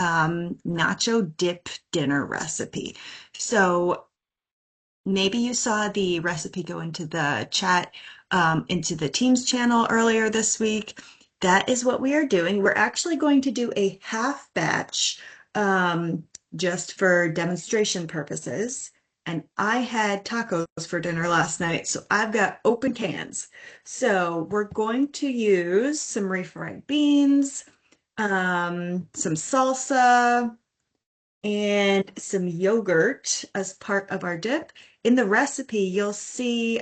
nacho dip dinner recipe. So maybe you saw the recipe go into the chat, into the Teams channel earlier this week. That is what we are doing. We're actually going to do a half batch, um, just for demonstration purposes. And I had tacos for dinner last night, so I've got open cans. So we're going to use some refried beans, some salsa, and some yogurt as part of our dip. In the recipe, you'll see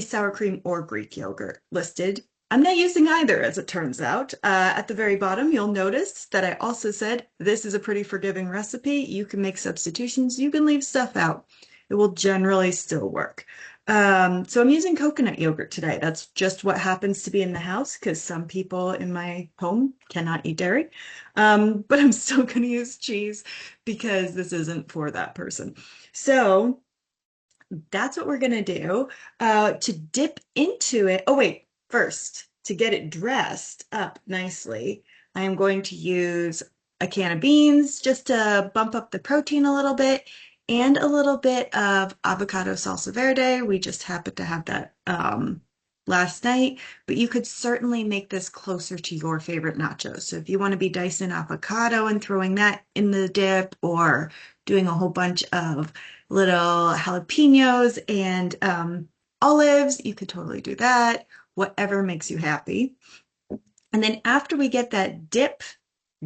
sour cream or Greek yogurt listed. I'm not using either, as it turns out. At the very bottom, you'll notice that I also said this is a pretty forgiving recipe. You can make substitutions, you can leave stuff out. It will generally still work. So I'm using coconut yogurt today. That's just what happens to be in the house because some people in my home cannot eat dairy. But I'm still going to use cheese because this isn't for that person. So that's what we're gonna do. To dip into it. Oh, wait, first, to get it dressed up nicely, I am going to use a can of beans just to bump up the protein a little bit and a little bit of avocado salsa verde. We just happened to have that last night, but you could certainly make this closer to your favorite nachos. So if you want to be dicing avocado and throwing that in the dip, or doing a whole bunch of little jalapenos and olives. You could totally do that, whatever makes you happy. And then after we get that dip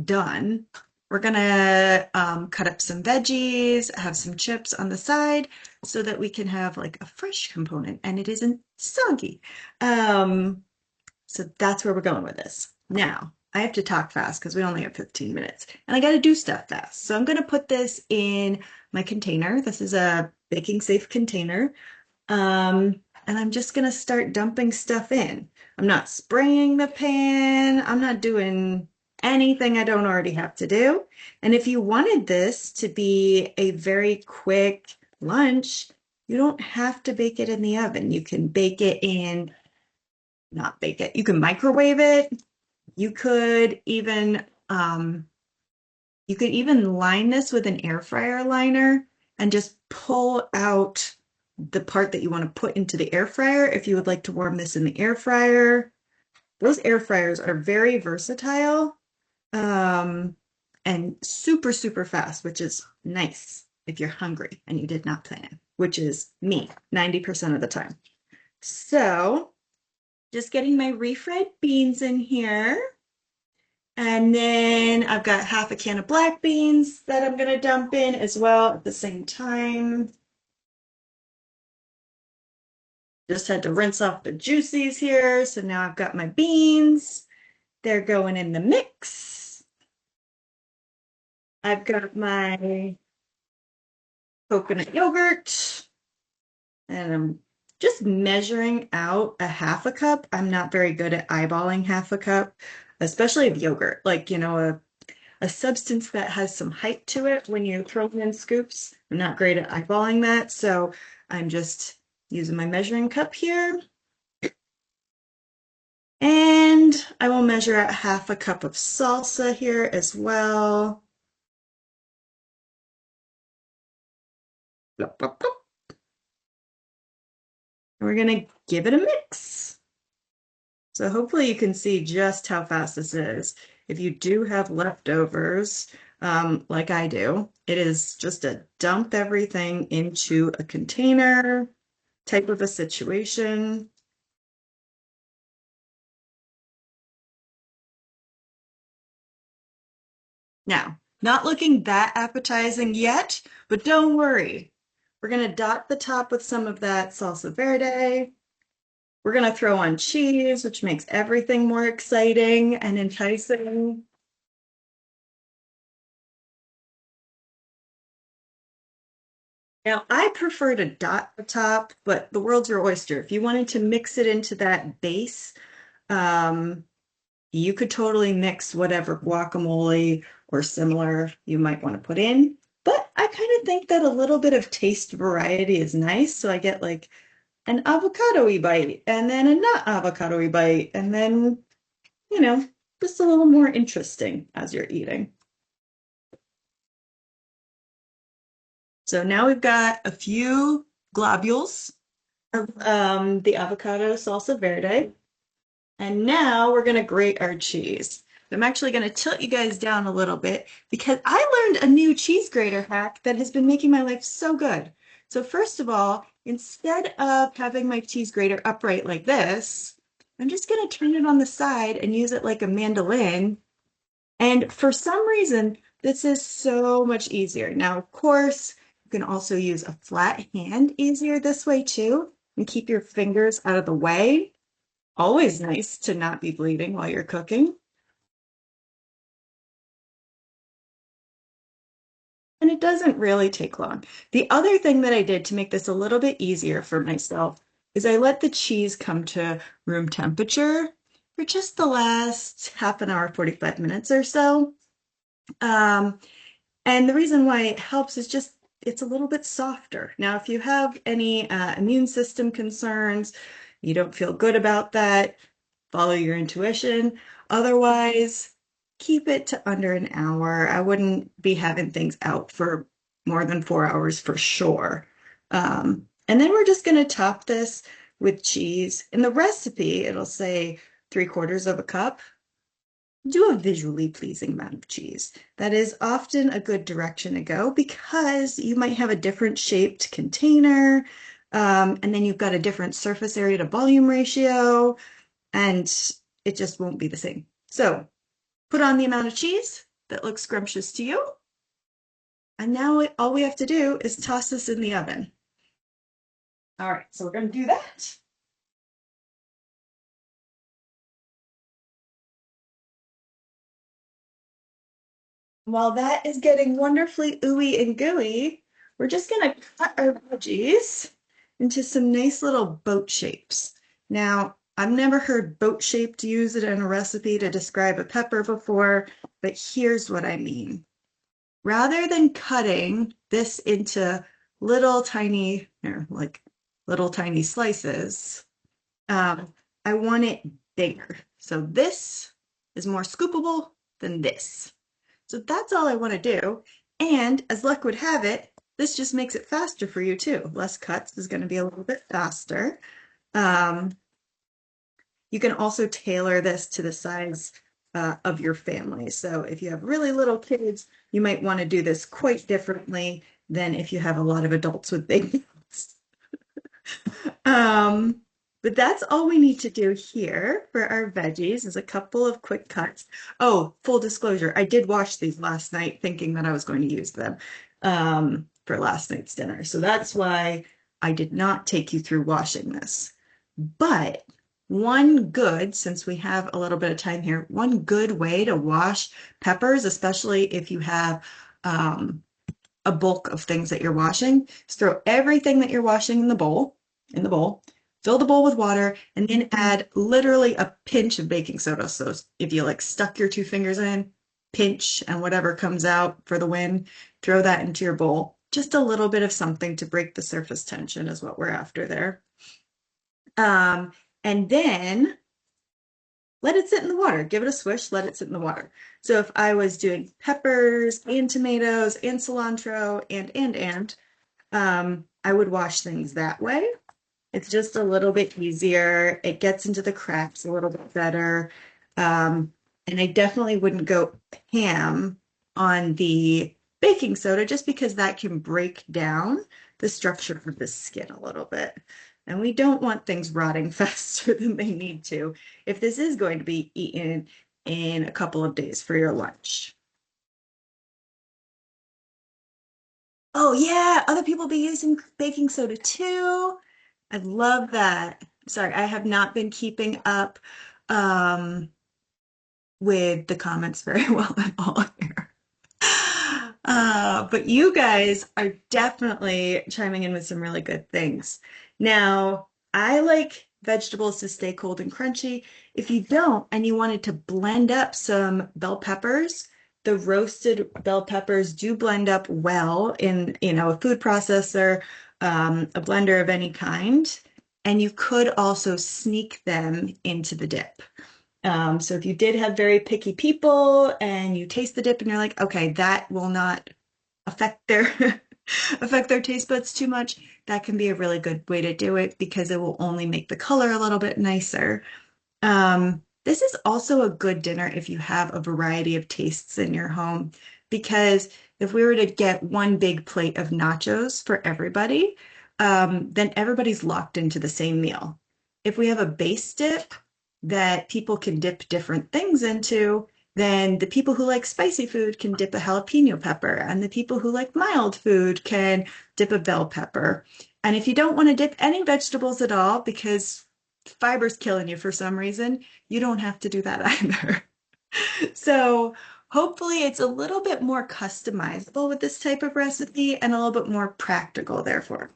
done, we're gonna cut up some veggies, have some chips on the side so that we can have like a fresh component and it isn't soggy. Um, so that's where we're going with this. Now, I have to talk fast because we only have 15 minutes and I got to do stuff fast. So I'm going to put this in my container. This is a baking safe container. And I'm just going to start dumping stuff in. I'm not spraying the pan. I'm not doing anything I don't already have to do. And if you wanted this to be a very quick lunch, you don't have to bake it in the oven. You can bake it in, not bake it. You can microwave it. You could even you could even line this with an air fryer liner and just pull out the part that you want to put into the air fryer if you would like to warm this in the air fryer. Those air fryers are very versatile, um, and super, super fast, which is nice if you're hungry and you did not plan, which is me 90% of the time. So just getting my refried beans in here. And then I've got half a can of black beans that I'm going to dump in as well at the same time. Just had to rinse off the juices here. So now I've got my beans. They're going in the mix. I've got my coconut yogurt. And I'm just measuring out a half a cup. I'm not very good at eyeballing half a cup, especially of yogurt. Like, a substance that has some height to it when you throw them in scoops. I'm not great at eyeballing that, so I'm just using my measuring cup here. And I will measure out half a cup of salsa here as well. We're gonna give it a mix. So hopefully you can see just how fast this is. If you do have leftovers, like I do, it is just a dump everything into a container type of a situation. Now, not looking that appetizing yet, but don't worry. We're gonna dot the top with some of that salsa verde. We're gonna throw on cheese, which makes everything more exciting and enticing. Now, I prefer to dot the top, but the world's your oyster. If you wanted to mix it into that base, um, you could totally mix whatever guacamole or similar you might want to put in. But I kind of think that a little bit of taste variety is nice. So I get like an avocado-y bite and then a not avocado-y bite. And then, you know, just a little more interesting as you're eating. So now we've got a few globules of the avocado salsa verde. And now we're going to grate our cheese. I'm actually going to tilt you guys down a little bit because I learned a new cheese grater hack that has been making my life so good. So first of all, instead of having my cheese grater upright like this, I'm just going to turn it on the side and use it like a mandolin. And for some reason, this is so much easier. Now, of course, you can also use a flat hand easier this way too, and keep your fingers out of the way. Always nice to not be bleeding while you're cooking. And it doesn't really take long. The other thing that I did to make this a little bit easier for myself is I let the cheese come to room temperature for just the last half an hour, 45 minutes or so. Um, and the reason why it helps is just it's a little bit softer. Now, if you have any immune system concerns, you don't feel good about that, follow your intuition. Otherwise, keep it to under an hour. I wouldn't be having things out for more than 4 hours for sure. And then we're just going to top this with cheese. In the recipe, it'll say 3/4 of a cup. Do a visually pleasing amount of cheese. That is often a good direction to go because you might have a different shaped container, and then you've got a different surface area to volume ratio, and it just won't be the same. So put on the amount of cheese that looks scrumptious to you. And now all we have to do is toss this in the oven. All right, so we're going to do that. While that is getting wonderfully ooey and gooey, we're just going to cut our veggies into some nice little boat shapes. Now, I've never heard boat shaped used in a recipe to describe a pepper before, but here's what I mean. Rather than cutting this into little tiny, or like little tiny slices, I want it bigger. So this is more scoopable than this. So that's all I want to do. And as luck would have it, this just makes it faster for you too. Less cuts is going to be a little bit faster. Um, you can also tailor this to the size of your family. So if you have really little kids, you might want to do this quite differently than if you have a lot of adults with big kids. Um, but that's all we need to do here for our veggies is a couple of quick cuts. Oh, full disclosure, I did wash these last night thinking that I was going to use them for last night's dinner. So that's why I did not take you through washing this. But since we have a little bit of time here, one good way to wash peppers, especially if you have a bulk of things that you're washing, is throw everything that you're washing in the bowl, fill the bowl with water, and then add literally a pinch of baking soda. So if you like stuck your two fingers in, pinch, and whatever comes out for the win, throw that into your bowl. Just a little bit of something to break the surface tension is what we're after there. And then let it sit in the water. Give it a swish, let it sit in the water. So if I was doing peppers and tomatoes and cilantro and I would wash things that way. It's just a little bit easier. It gets into the cracks a little bit better. And I definitely wouldn't go ham on the baking soda just because that can break down the structure of the skin a little bit. And we don't want things rotting faster than they need to if this is going to be eaten in a couple of days for your lunch. Oh yeah, other people be using baking soda too. I love that. Sorry, I have not been keeping up um, with the comments very well at all here. But you guys are definitely chiming in with some really good things. Now, I like vegetables to stay cold and crunchy. If you don't, and you wanted to blend up some bell peppers, the roasted bell peppers do blend up well in, a food processor, a blender of any kind. And you could also sneak them into the dip. So if you did have very picky people and you taste the dip and you're like, okay, that will not affect their affect their taste buds too much, that can be a really good way to do it because it will only make the color a little bit nicer. This is also a good dinner if you have a variety of tastes in your home, because if we were to get one big plate of nachos for everybody, then everybody's locked into the same meal. If we have a base dip that people can dip different things into, then the people who like spicy food can dip a jalapeno pepper, and the people who like mild food can dip a bell pepper. And if you don't want to dip any vegetables at all because fiber's killing you for some reason, you don't have to do that either. So hopefully it's a little bit more customizable with this type of recipe and a little bit more practical, therefore.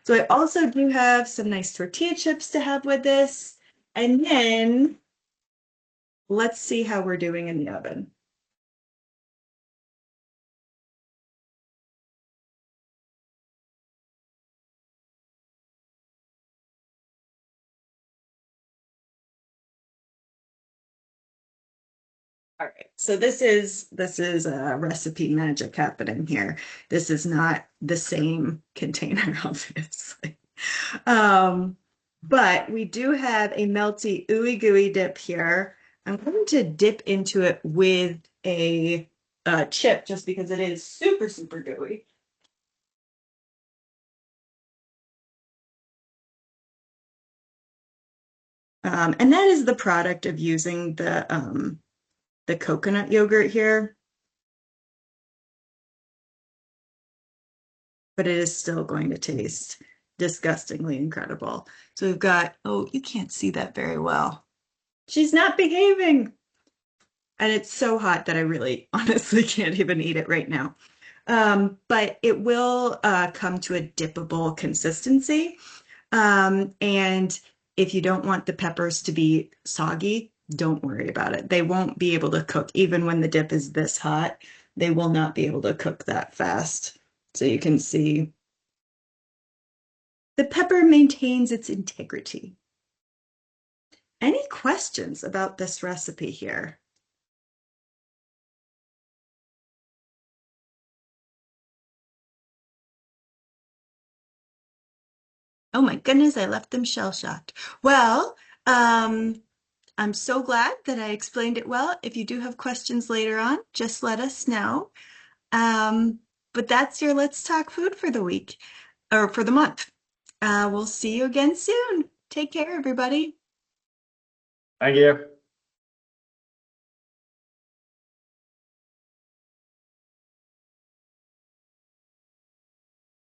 So I also do have some nice tortilla chips to have with this. And then let's see how we're doing in the oven. All right. So this is a recipe magic happening here. This is not the same container, obviously. Um, but we do have a melty ooey gooey dip here. I'm going to dip into it with a chip just because it is super, super gooey. And that is the product of using the coconut yogurt here, but it is still going to taste disgustingly incredible. So we've got, oh, you can't see that very well. She's not behaving. And it's so hot that I really honestly can't even eat it right now. But it will come to a dippable consistency. And if you don't want the peppers to be soggy, don't worry about it. They won't be able to cook. Even when the dip is this hot, they will not be able to cook that fast. So you can see the pepper maintains its integrity. Any questions about this recipe here? Oh my goodness, I left them shell-shocked. Well, um, I'm so glad that I explained it well. If you do have questions later on, just let us know. But that's your Let's Talk Food for the week or for the month. We'll see you again soon. Take care, everybody. Thank you.